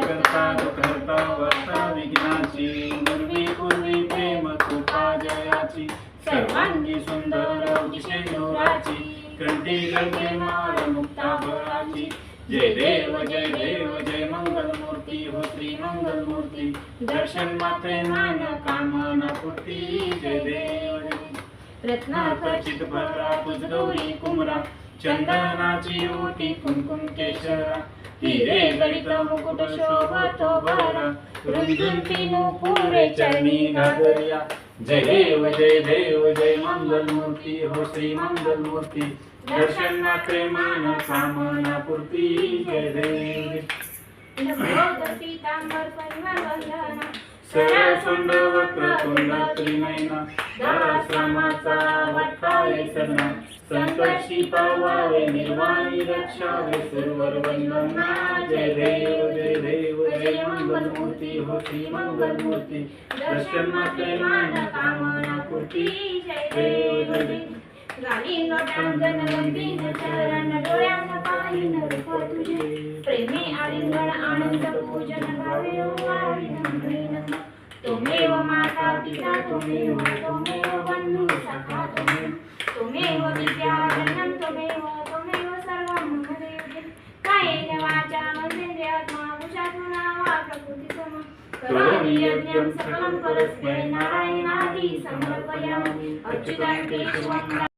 करता दुखहर्ता वार्ता विघ्नाची गुरुवी पूर्वी प्रेम कृपा जयाची सर्वांगी सुंदर शेंदुराची कंठी गंगे माळ मुक्ता बळाची जय देव जय मंगल मूर्ती हो श्री मंगल मूर्ती दर्शन मात्रे मान कामना पूर्ती जय देव रत्नाखचित भरा तुझ गौरी कुमरा चंदनाची ओटी कुंकुम केशरा हिरे गणित मुकुट शोभतो भरा रुंजून तीनू पुरे चरणी घागरिया जय देव जय मंगल मूर्ती हो श्री मंगल मूर्ती दर्शन मात्रे मान कामना पूर्ती जय देव सरसुंड वक्रतुंड त्रिनयना दाराश्रमाचा वट्टाळे सणा संकटी पावावे निर्वाणी रक्षावे सुरवर वंदना जय देव जय मंगल मूर्ती हो श्री मंगल मूर्ती दर्शन मात्रे मान कामना पूर्ती जय देव गालीन टांगन गंभीर चरण डोळ्यान पाहिन रूप तुझे प्रेमी आलिंगन आनंद पूजन गावे वारिन तुमेव माता पिता तुमेव बंधु सखा तुमेव विद्याधनं तुमेव सर्वं मम देव कायेन वाचा मनसेन्द्रियात्मा वचसा वा प्रकृति सम करोमि यज्ञं सकलं परस्मै नारायणादि समर्पयामि अच्युताय केशवं